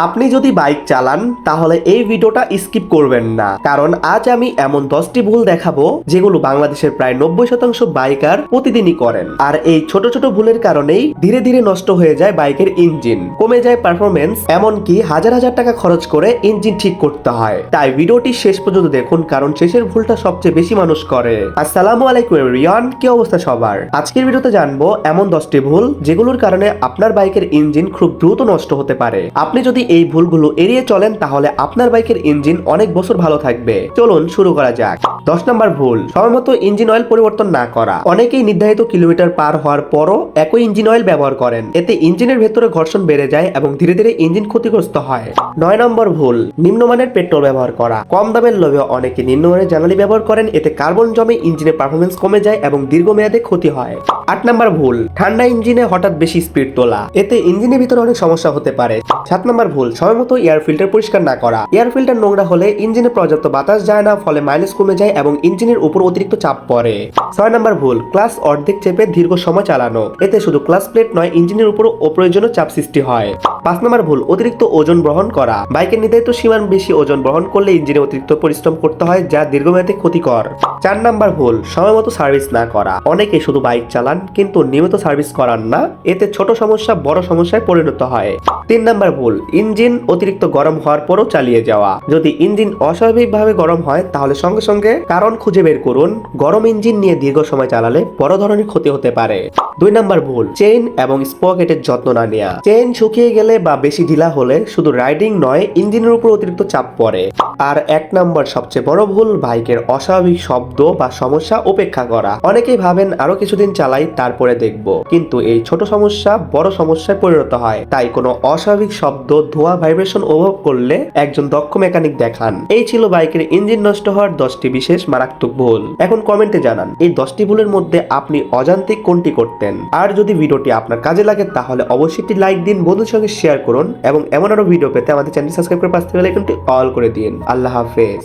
আপনি যদি বাইক চালান তাহলে এই ভিডিওটা স্কিপ করবেন না, কারণ আজ আমি এমন 10টি ভুল দেখাবো যেগুলো বাংলাদেশের প্রায় 90% বাইকার প্রতিদিনই করেন। আর এই ছোট ছোট ভুলের কারণেই ধীরে ধীরে নষ্ট হয়ে যায় বাইকের ইঞ্জিন, কমে যায় পারফরমেন্স, এমনকি হাজার হাজার টাকা খরচ করে ইঞ্জিন ঠিক করতে হয়। তাই ভিডিওটি শেষ পর্যন্ত দেখুন, কারণ শেষের ভুলটা সবচেয়ে বেশি মানুষ করে। আসসালামু আলাইকুম এভরিওয়ান, কি অবস্থা সবার? আজকের ভিডিওতে জানবো এমন 10টি ভুল যেগুলোর কারণে আপনার বাইকের ইঞ্জিন খুব দ্রুত নষ্ট হতে পারে। আপনি যদি এই ভুলগুলো এড়িয়ে চলেন তাহলে আপনার বাইকের ইঞ্জিন অনেক বছর ভালো থাকবে। চলুন শুরু করা যাক। 10 নম্বর ভুল, সময়মতো ইঞ্জিন অয়েল পরিবর্তন না করা। অনেকেই নির্ধারিত কিলোমিটার পার হওয়ার পরও একই ইঞ্জিন অয়েল ব্যবহার করেন। এতে ইঞ্জিনের ভেতরে ঘর্ষণ বেড়ে যায় এবং ধীরে ধীরে ইঞ্জিন ক্ষতিগ্রস্ত হয়। 9 নম্বর ভুল, নিম্নমানের পেট্রোল ব্যবহার করা। কম দামের লোভে অনেকে নিম্নমানের জ্বালানি ব্যবহার করেন। এতে কার্বন জমে ইঞ্জিনের পারফরমেন্স কমে যায় এবং দীর্ঘমেয়াদে ক্ষতি হয়। 8 নম্বর ভুল, ঠান্ডা ইঞ্জিনে হঠাৎ বেশি স্পিড তোলা। এতে ইঞ্জিনের ভিতরে অনেক সমস্যা হতে পারে। 7 নম্বর ভুল, সময়মতো এয়ার ফিল্টার পরিষ্কার না করা। এয়ার ফিল্টার নোংরা হলে ইঞ্জিনে পর্যাপ্ত বাতাস যায় না, ফলে মাইলেজ কমে যায় এবং ইঞ্জিনের উপর অতিরিক্ত চাপ পড়ে। 6 নম্বর ভুল, ক্লাস অর্ধেক চেপে দীর্ঘ সময় চালানো। এতে শুধু ক্লাস প্লেট নয়, ইঞ্জিনের উপর অপ্রয়োজনীয় চাপ সৃষ্টি হয়। 5 নম্বর ভুল, অতিরিক্ত ওজন বহন করা। বাইকের নির্ধারিত সীমার বেশি ওজন বহন করলে ইঞ্জিনে অতিরিক্ত পরিশ্রম করতে হয়, যা দীর্ঘমেয়াদে ক্ষতিকর। 4 নম্বর ভুল, সময়মতো সার্ভিস না করা। অনেকে শুধু বাইক চালান কিন্তু নিয়মিত সার্ভিস করান না। এতে ছোট সমস্যা বড় সমস্যায় পরিণত হয়। 3 নম্বর ভুল, ইঞ্জিন অতিরিক্ত গরম হওয়ার পরও চালিয়ে যাওয়া। যদি ইঞ্জিন অস্বাভাবিকভাবে গরম হয় তাহলে সঙ্গে সঙ্গে কারণ খুঁজে বের করুন। গরম ইঞ্জিন নিয়ে দীর্ঘ সময় চালালে বড় ধরনের ক্ষতি হতে পারে। 2 নম্বর ভুল, চেইন এবং স্পকেটের যত্ন না নেওয়া। চেইন শুকিয়ে গেলে বা বেশি ঢিলা হলে শুধু রাইডিং নয়, ইঞ্জিনের উপর অতিরিক্ত চাপ পড়ে। আর 1 নম্বর সবচেয়ে বড় ভুল, বাইকের অস্বাভাবিক শব্দ বা সমস্যা উপেক্ষা করা। অনেকেই ভাবেন আরো কিছুদিন চালাই তারপরে দেখব, কিন্তু এই ছোট সমস্যা বড় সমস্যায় পরিণত হয়। তাই কোনো অস্বাভাবিক শব্দ, ধোঁয়া, ভাইব্রেশন অনুভব করলে একজন দক্ষ মেকানিক দেখান। এই ছিল বাইকের ইঞ্জিন নষ্ট হওয়ার 10টি বিশেষ মারাত্মক ভুল। এখন কমেন্টে জানান এই 10টি ভুলের মধ্যে আপনি অজান্তে কোনটি করতেন। আর যদি ভিডিওটি আপনার কাজে লাগে তাহলে অবশ্যই একটি লাইক দিন, বন্ধুদের সঙ্গে শেয়ার করুন এবং এমন আরো ভিডিও পেতে আমাদের চ্যানেল সাবস্ক্রাইব করে পাশে বেল আইকনটি অল করে দিন। আল্লাহ হাফেজ।